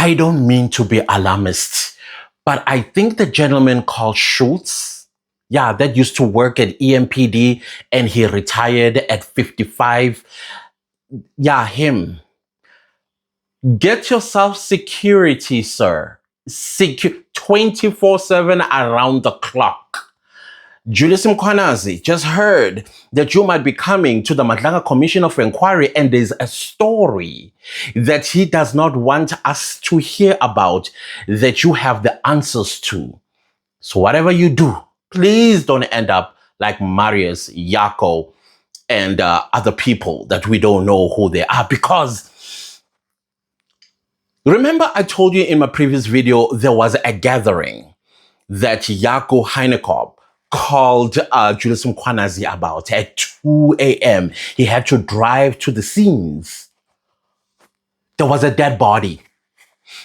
I don't mean to be alarmist, but I think the gentleman called Schultz, yeah, that used to work at EMPD and he retired at 55. Yeah, him. Get yourself security, sir. 24/7 around the clock. Julius Mkhwanazi just heard that you might be coming to the Madlanga Commission of Inquiry, and there's a story that he does not want us to hear about that you have the answers to. So whatever you do, please don't end up like Marius, Yako, and other people that we don't know who they are. Because remember I told you in my previous video, there was a gathering that Yako Heinekob called Julius Mkhwanazi about at 2 a.m. He had to drive to the scenes. There was a dead body.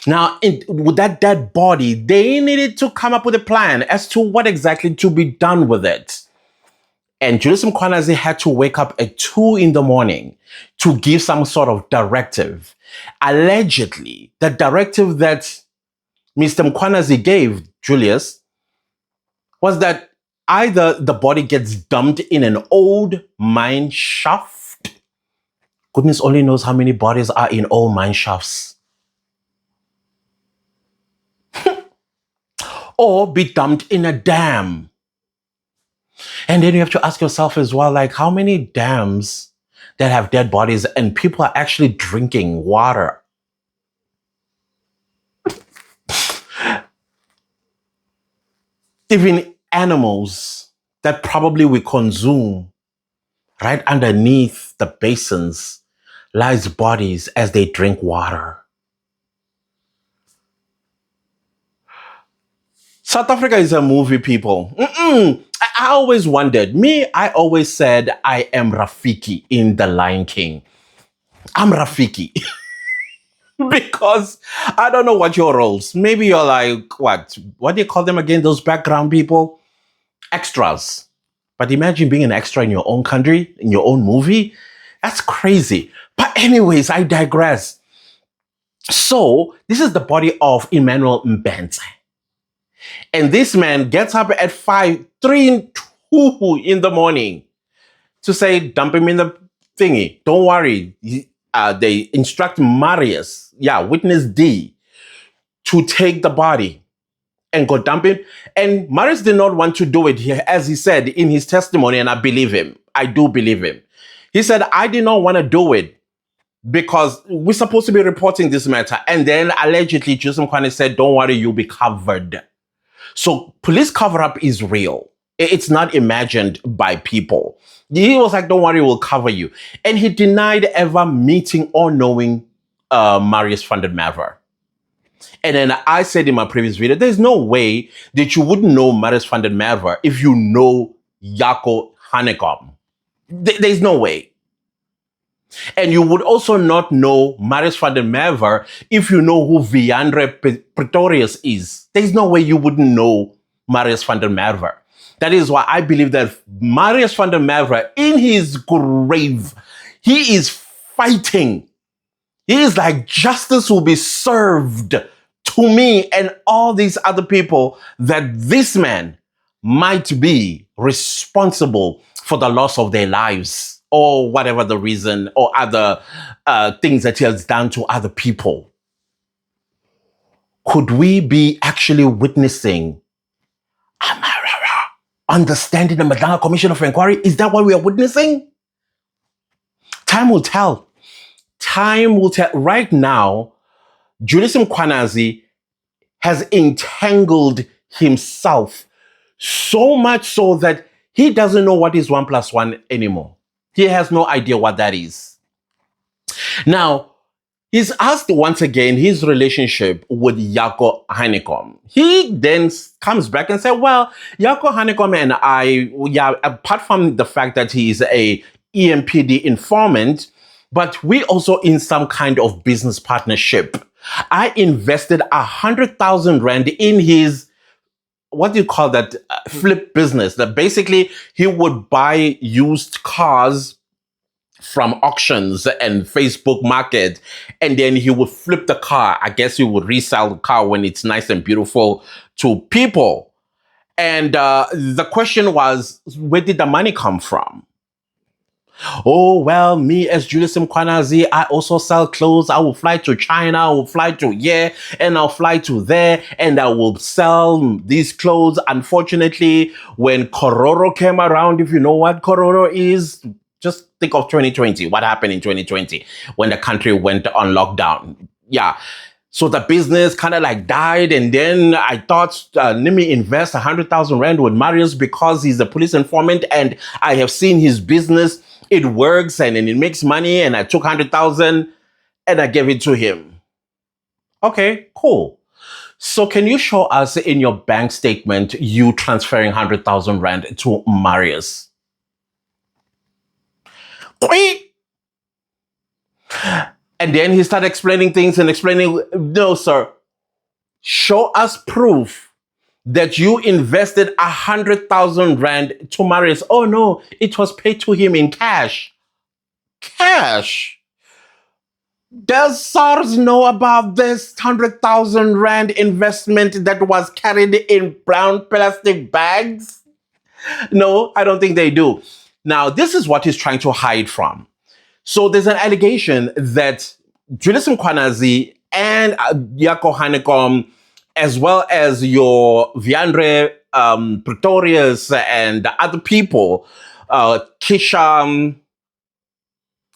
Now, with that dead body, they needed to come up with a plan as to what exactly to be done with it. And Julius Mkhwanazi had to wake up at 2 in the morning to give some sort of directive. Allegedly, the directive that Mr. Mkhwanazi gave Julius was that either the body gets dumped in an old mine shaft. Goodness only knows how many bodies are in old mine shafts. Or be dumped in a dam. And then you have to ask yourself as well, like, how many dams that have dead bodies and people are actually drinking water? Even animals that probably we consume, right underneath the basins lies bodies as they drink water. South Africa is a movie, people. I always wondered. I always said I am Rafiki in The Lion King. I'm Rafiki. Because I don't know what your roles. Maybe you're like, what do you call them again? Those background people? Extras. But imagine being an extra in your own country, in your own movie. That's crazy. But anyways, I digress. So this is the body of Emmanuel Mbence. And this man gets up at 3 2 in the morning to say, dump him in the thingy. Don't worry. They instruct Marius, witness D, to take the body and go dump it. And Marius did not want to do it, as he said in his testimony, and I believe him. I do believe him. He said, I did not want to do it because we're supposed to be reporting this matter. And then allegedly, Julius Mkhwanazi said, don't worry, you'll be covered. So police cover-up is real. It's not imagined by people. He was like, don't worry, we'll cover you. And he denied ever meeting or knowing Marius van der Merwe. And then I said in my previous video, there's no way that you wouldn't know Marius van der Merwe if you know Yako Heinekob. There's no way. And you would also not know Marius van der Merwe if you know who Viandre Pretorius is. There's no way you wouldn't know Marius van der Merwe. That is why I believe that Marius van der Merwe, in his grave, he is fighting. He is like, justice will be served to me and all these other people that this man might be responsible for the loss of their lives or whatever the reason or other things that he has done to other people. Could we be actually witnessing understanding the Madlanga Commission of Inquiry? Is that what we are witnessing? Time will tell. Time will tell. Right now, Julius Mkhwanazi has entangled himself so much so that he doesn't know what is 1 + 1 anymore. He has no idea what that is. Now, he's asked once again his relationship with Yako Heinekob. He then comes back and said, well, Yako Heinekob and I, apart from the fact that he is a EMPD informant, but we also in some kind of business partnership. I invested 100,000 Rand in his, what do you call that, flip business, that basically he would buy used cars from auctions and Facebook market, and then he would flip the car. I guess he would resell the car when it's nice and beautiful to people. And the question was, where did the money come from? Oh, well, me as Julius Mkhwanazi, I also sell clothes. I will fly to China, I will fly to here, and I'll fly to there, and I will sell these clothes. Unfortunately, when Kororo came around, if you know what Kororo is, just think of 2020. What happened in 2020 when the country went on lockdown? Yeah. So the business kind of like died. And then I thought, let me invest 100,000 Rand with Marius because he's a police informant and I have seen his business. It works and it makes money. And I took 100,000 and I gave it to him. Okay, cool. So can you show us in your bank statement, you transferring 100,000 Rand to Marius? And then he started explaining things and explaining, no, sir, show us proof that you invested 100,000 Rand to Marius. Oh no, it was paid to him in cash. Cash? Does SARS know about this 100,000 Rand investment that was carried in brown plastic bags? No, I don't think they do. Now, this is what he's trying to hide from. So there's an allegation that Julius Mkhwanazi and Yako Hanekom, as well as your Viandre Pretorius and other people, Kisha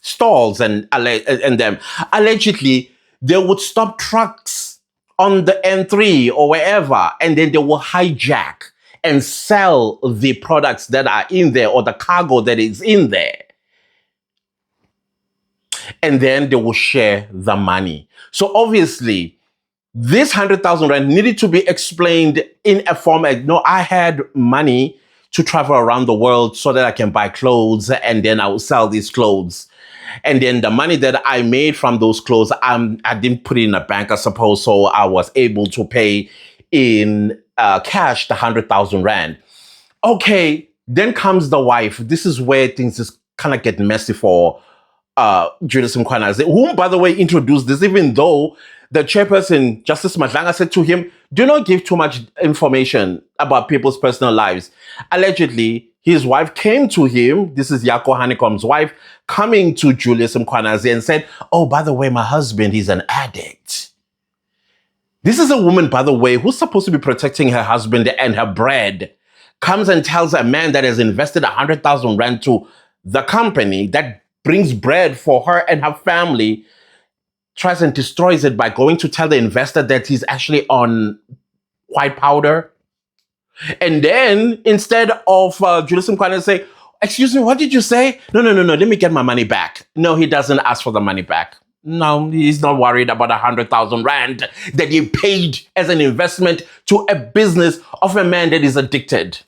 Stalls and them, allegedly, they would stop trucks on the N3 or wherever, and then they will hijack and sell the products that are in there or the cargo that is in there. And then they will share the money. So obviously, this 100,000 Rand needed to be explained in a format. No, I had money to travel around the world so that I can buy clothes and then I will sell these clothes. And then the money that I made from those clothes, I didn't put it in a bank, I suppose, so I was able to pay in cash the 100,000 Rand. Okay, then comes the wife. This is where things just kind of get messy for Julius Mkhwanazi, whom, by the way, introduced this, even though the chairperson, Justice Madlanga, said to him, do not give too much information about people's personal lives. Allegedly, his wife came to him, this is Yako Hanekom's wife, coming to Julius Mkhwanazi and said, oh, by the way, my husband, he's an addict. This is a woman, by the way, who's supposed to be protecting her husband and her bread, comes and tells a man that has invested 100,000 Rand to the company that brings bread for her and her family, tries and destroys it by going to tell the investor that he's actually on white powder. And then instead of Julius Mkhwanazi say, excuse me, what did you say? No, let me get my money back. No, he doesn't ask for the money back. No, he's not worried about 100,000 Rand that he paid as an investment to a business of a man that is addicted.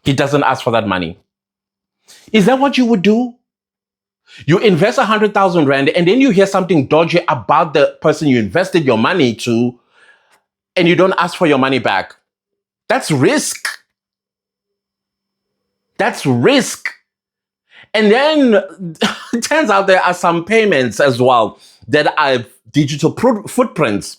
He doesn't ask for that money. Is that what you would do? You invest 100,000 Rand and then you hear something dodgy about the person you invested your money to and you don't ask for your money back. That's risk. That's risk. And then it turns out there are some payments as well that are digital footprints.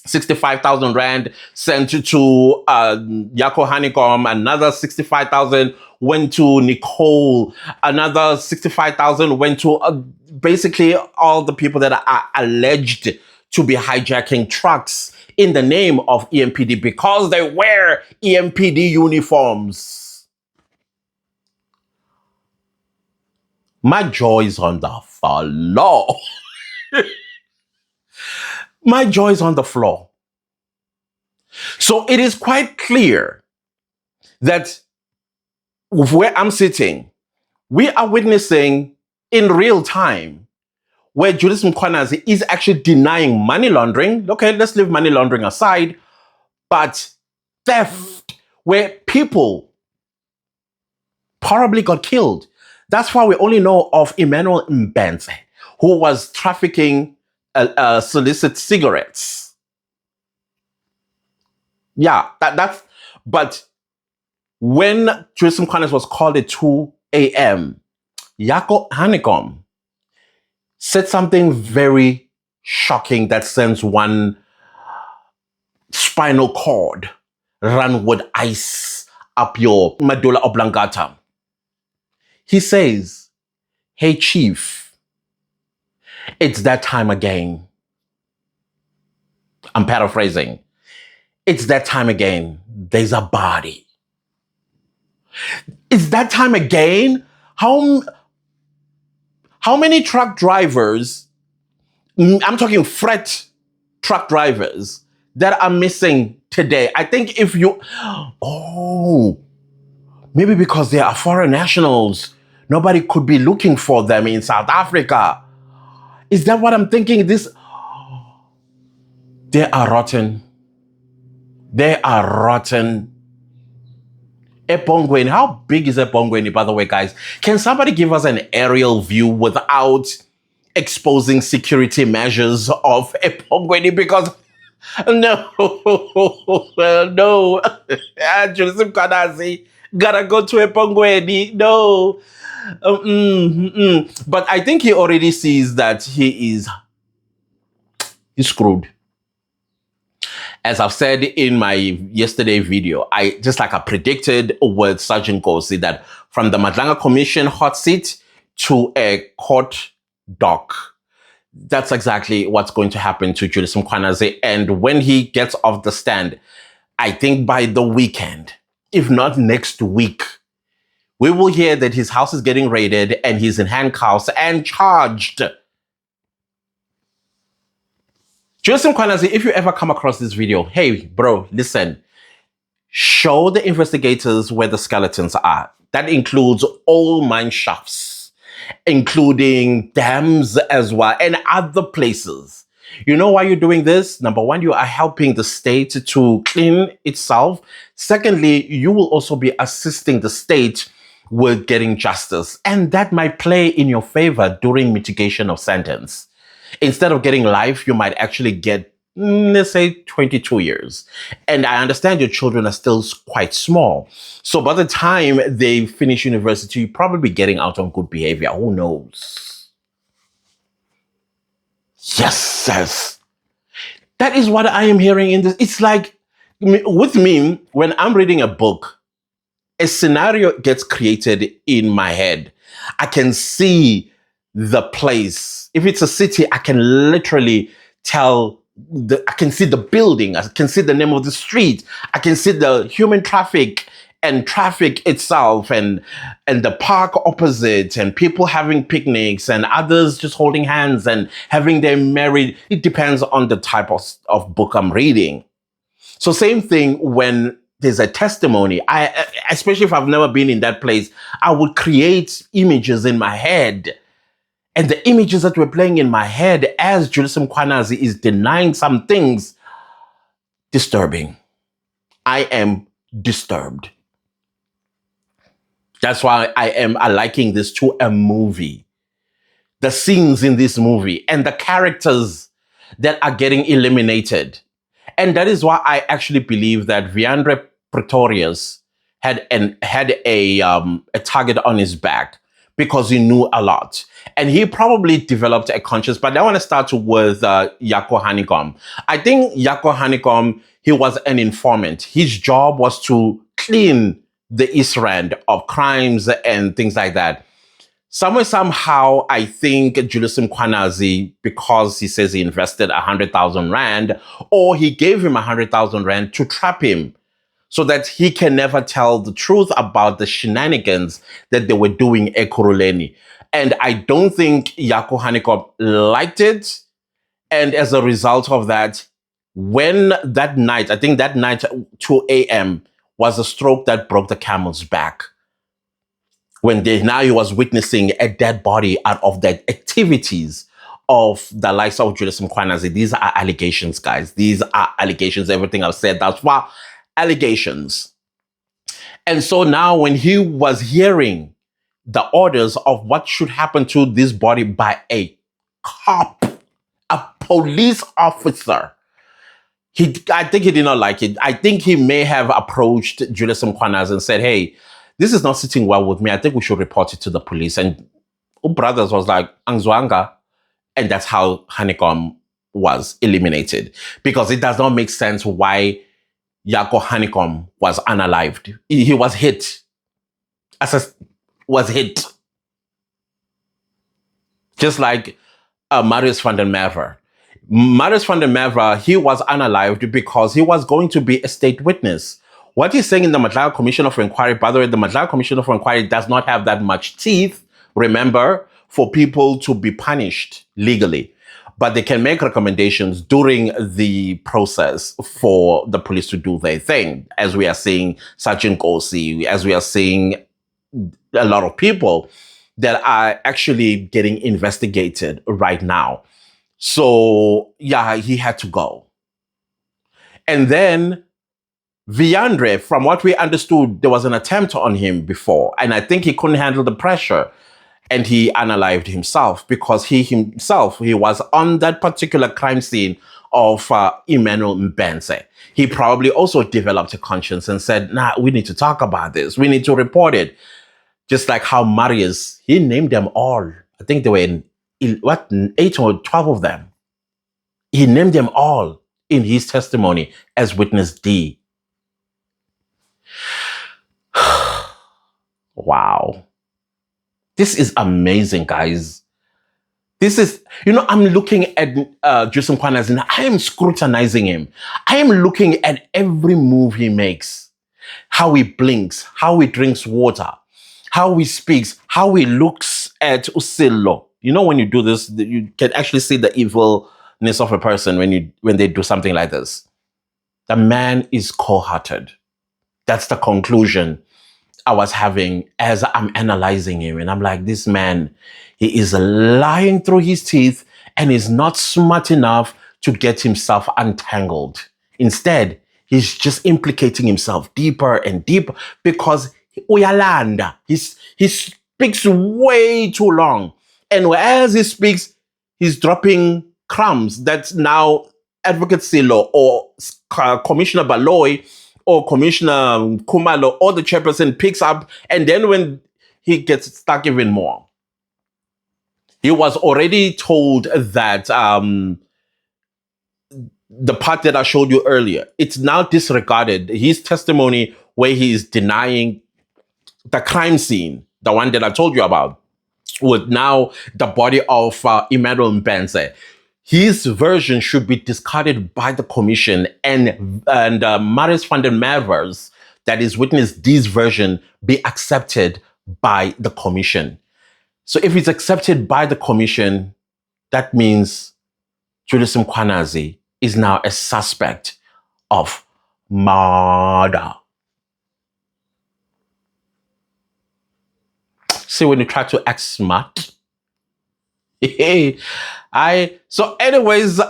65,000 Rand sent to Yako Hanekom, another 65,000 went to Nicole, another 65,000 went to basically all the people that are alleged to be hijacking trucks in the name of EMPD because they wear EMPD uniforms. My jaw is on the floor. My jaw is on the floor. So it is quite clear that where I'm sitting, we are witnessing in real time where Julius Mkhwanazi is actually denying money laundering. Okay, let's leave money laundering aside, but theft, where people probably got killed. That's why we only know of Emmanuel Mbenze, who was trafficking solicit cigarettes. Yeah, that's, but when Julius Mkhwanazi was called at 2 a.m., Yako Honeycomb said something very shocking that sends one spinal cord run with ice up your medulla oblongata. He says, "Hey, Chief, it's that time again." I'm paraphrasing. It's that time again. There's a body. It's that time again. How many truck drivers, I'm talking freight truck drivers, that are missing today? I think if you, maybe because they are foreign nationals, nobody could be looking for them in South Africa. Is that what I'm thinking? They are rotten. They are rotten. Epongweni, how big is Epongweni, by the way, guys? Can somebody give us an aerial view without exposing security measures of Epongweni? Because no, Julius Mkhwanazi gotta go to Epongweni. No. But I think he already sees that he's screwed. As I've said in my yesterday video, I predicted with Sergeant Kosi that from the Madlanga Commission hot seat to a court dock, that's exactly what's going to happen to Julius Mkhwanazi. And when he gets off the stand, I think by the weekend, if not next week, we will hear that his house is getting raided and he's in handcuffs and charged. Julius Mkhwanazi, if you ever come across this video, hey, bro, listen, show the investigators where the skeletons are. That includes all mine shafts, including dams as well, and other places. You know why you're doing this? Number one, you are helping the state to clean itself. Secondly, you will also be assisting the state with getting justice. And that might play in your favor during mitigation of sentence. Instead of getting life, you might actually get, let's say, 22 years. And I understand your children are still quite small. So by the time they finish university, you'll probably be getting out on good behavior. Who knows? Yes, yes. That is what I am hearing in this. It's like, with me, when I'm reading a book, a scenario gets created in my head. I can see the place. If it's a city, I can literally tell, I can see the building, I can see the name of the street, I can see the human traffic and traffic itself and the park opposite and people having picnics and others just holding hands and having them married. It depends on the type of book I'm reading. So same thing when there's a testimony. Especially if I've never been in that place, I would create images in my head. And the images that were playing in my head as Julius Mkhwanazi is denying some things, disturbing. I am disturbed. That's why I am liking this to a movie. The scenes in this movie and the characters that are getting eliminated. And that is why I actually believe that Viandre Pretorius had a target on his back, because he knew a lot. And he probably developed a conscience. But I want to start with Yako Honeycomb. I think Yako Honeycomb, he was an informant. His job was to clean the East Rand of crimes and things like that. Somehow, I think Julius Mkhwanazi, because he says he invested 100,000 Rand, or he gave him 100,000 Rand to trap him, so that he can never tell the truth about the shenanigans that they were doing at Ekurhuleni. And I don't think Yako Honeycomb liked it. And as a result of that, when that night, I think that night, 2 a.m., was a stroke that broke the camel's back. When now he was witnessing a dead body out of the activities of the likes of Julius Mkhwanazi. These are allegations, guys. These are allegations. Everything I've said thus far, allegations. And so now when he was hearing the orders of what should happen to this body by a cop, a police officer, I think he did not like it. I think he may have approached Julius Mkhwanazi and said, hey, this is not sitting well with me. I think we should report it to the police. And brothers was like, Angzwanga. And that's how Honeycomb was eliminated. Because it does not make sense why Yako Honeycomb was unalived. He was hit. Was hit. Just like Marius van der Merwe. Marius van der Merwe, he was unalived because he was going to be a state witness. What he's saying in the Madlanga Commission of Inquiry, by the way, the Madlanga Commission of Inquiry does not have that much teeth, remember, for people to be punished legally. But they can make recommendations during the process for the police to do their thing, as we are seeing Sergeant Kosi, as we are seeing a lot of people that are actually getting investigated right now. So, yeah, he had to go. And then Viandre, from what we understood, there was an attempt on him before, and I think he couldn't handle the pressure, and he unalived himself because he was on that particular crime scene of Emmanuel Mbenze. He probably also developed a conscience and said, nah, we need to talk about this. We need to report it. Just like how Marius, he named them all. I think there were 8 or 12 of them. He named them all in his testimony as witness D. Wow. This is amazing, guys. This is, I'm looking at Julius Mkhwanazi and I am scrutinizing him. I am looking at every move he makes. How he blinks, how he drinks water, how he speaks, how he looks at Usillo. When you do this, you can actually see the evilness of a person when they do something like this. The man is cold-hearted. That's the conclusion I was having as I'm analyzing him. And I'm like, this man, he is lying through his teeth and is not smart enough to get himself untangled. Instead, he's just implicating himself deeper and deeper because uyalanda. He speaks way too long. And as he speaks, he's dropping crumbs that now Advocate Silo or Commissioner Baloy or Commissioner Kumalo or the chairperson picks up, and then when he gets stuck even more. He was already told that the part that I showed you earlier, it's now disregarded. His testimony where he is denying the crime scene, the one that I told you about, with now the body of Emmanuel Mbenze. His version should be discarded by the commission and Marius van der Merwe's, that is witness D's version, be accepted by the commission. So if it's accepted by the commission, that means Julius Mkhwanazi is now a suspect of murder. See, when you try to act smart. So anyways,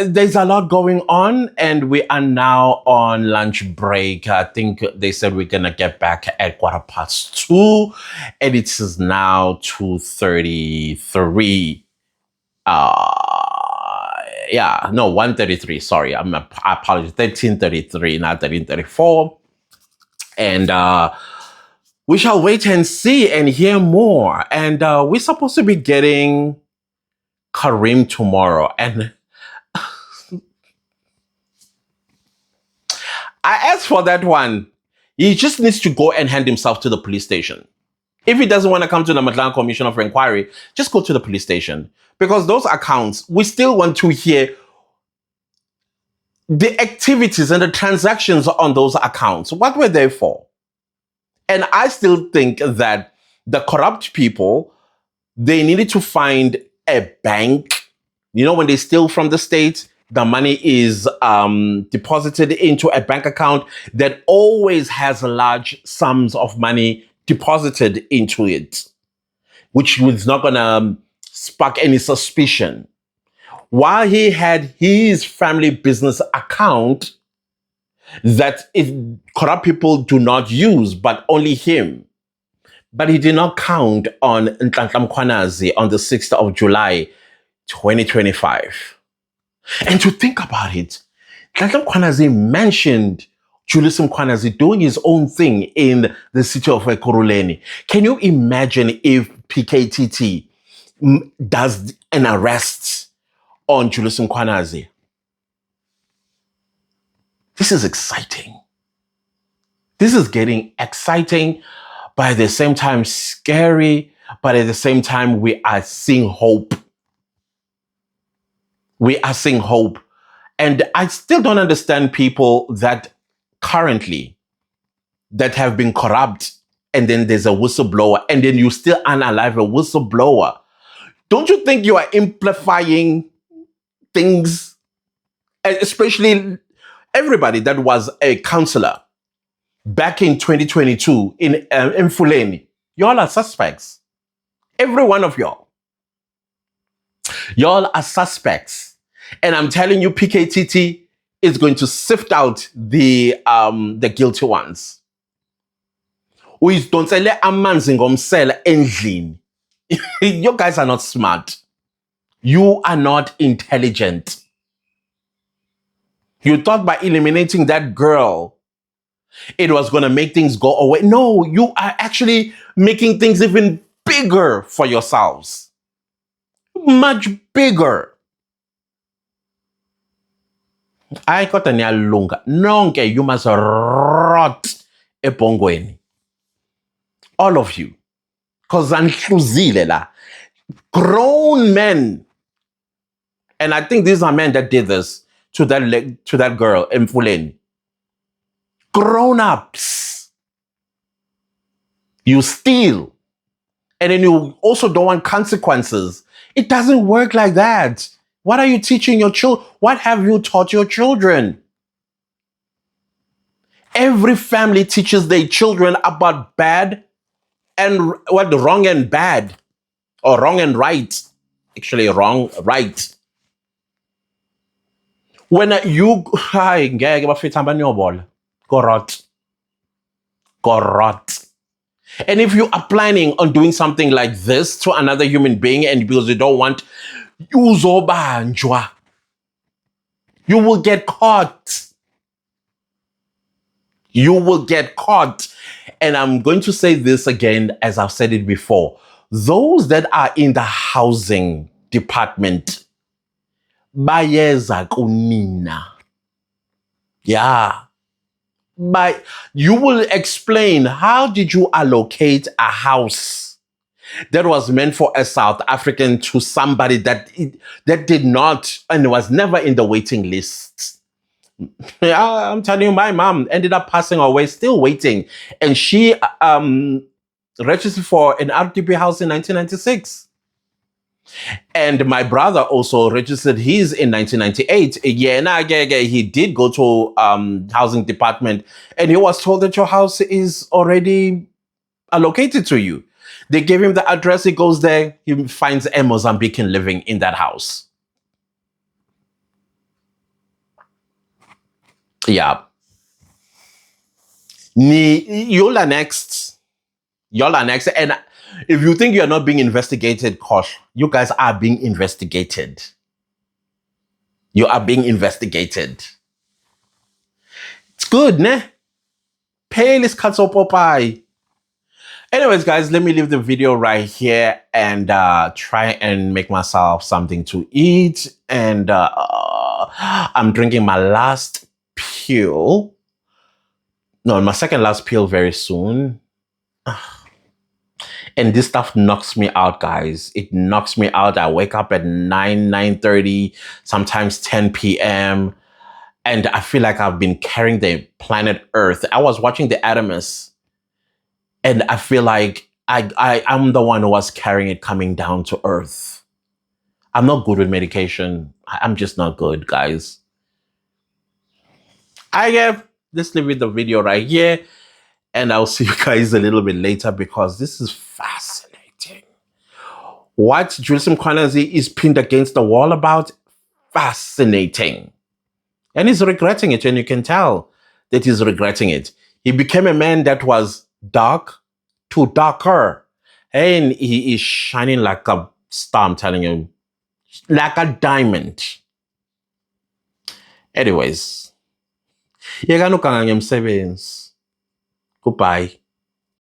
there's a lot going on and we are now on lunch break. I think they said we're going to get back at 2:15 and it is now 2:33. 1:33. Sorry, I apologize. 13:33, not 13:34. And we shall wait and see and hear more. And we're supposed to be getting Karim tomorrow. And I asked for that one. He just needs to go and hand himself to the police station. If he doesn't want to come to the Madlanga Commission of Inquiry, just go to the police station. Because those accounts, we still want to hear the activities and the transactions on those accounts. What were they for? And I still think that the corrupt people, they needed to find a bank. When they steal from the state, the money is deposited into a bank account that always has large sums of money deposited into it, which was not going to spark any suspicion. While he had his family business account that corrupt people do not use, but only him. But he did not count on Madlanga Mkhwanazi on the 6th of July, 2025. And to think about it, Madlanga Mkhwanazi mentioned Julius Mkhwanazi doing his own thing in the city of Ekurhuleni. Can you imagine if PKTT does an arrest on Julius Mkhwanazi. This is exciting. This is getting exciting, but at the same time scary, but at the same time we are seeing hope. We are seeing hope. And I still don't understand people that currently that have been corrupt, and then there's a whistleblower, and then you still unalive a whistleblower. Don't you think you are amplifying things? Especially everybody that was a counselor back in 2022 in Fuleni. Y'all are suspects. Every one of y'all. Y'all are suspects. And I'm telling you, PKTT is going to sift out the guilty ones. You guys are not smart. You are not intelligent. You thought by eliminating that girl, it was going to make things go away. No, you are actually making things even bigger for yourselves. Much bigger. I got a lunga. Nonke, you must rot ebongweni. All of you. Because grown men. And I think these are men that did this to that girl, Mfuleni. Grown-ups. You steal. And then you also don't want consequences. It doesn't work like that. What are you teaching your children? What have you taught your children? Every family teaches their children about bad and what wrong and bad, or wrong and right. Actually, wrong, right. When you correct. And if you are planning on doing something like this to another human being, and because you don't want, you will get caught. You will get caught. And I'm going to say this again, as I've said it before. Those that are in the housing department, bayeza kunina. Yeah. But you will explain, how did you allocate a house that was meant for a South African to somebody that did not and was never in the waiting list? Yeah, I'm telling you, my mom ended up passing away, still waiting. And she registered for an RTP house in 1996. And my brother also registered his in 1998. He did go to housing department, and he was told that your house is already allocated to you. They gave him the address. He goes there. He finds a Mozambican living in that house. Yeah. Y'all are next. Y'all are next. And if you think you're not being investigated, gosh, you guys are being investigated. You are being investigated. It's good, ne? Payless cuts up Popeye. Anyways, guys, let me leave the video right here and try and make myself something to eat. And I'm drinking my last pill. No, my second last pill very soon. And this stuff knocks me out, guys. It knocks me out. I wake up at 9:30, sometimes 10 p.m. And I feel like I've been carrying the planet Earth. I was watching the Atomus, and I feel like I'm the one who was carrying it coming down to Earth. I'm not good with medication. I'm just not good, guys. Let's leave the video right here. And I'll see you guys a little bit later, because this is fascinating. What Julius Mkhwanazi is pinned against the wall about? Fascinating. And he's regretting it, and you can tell that he's regretting it. He became a man that was dark to darker. And he is shining like a star, I'm telling you. Like a diamond. Anyways. Goodbye.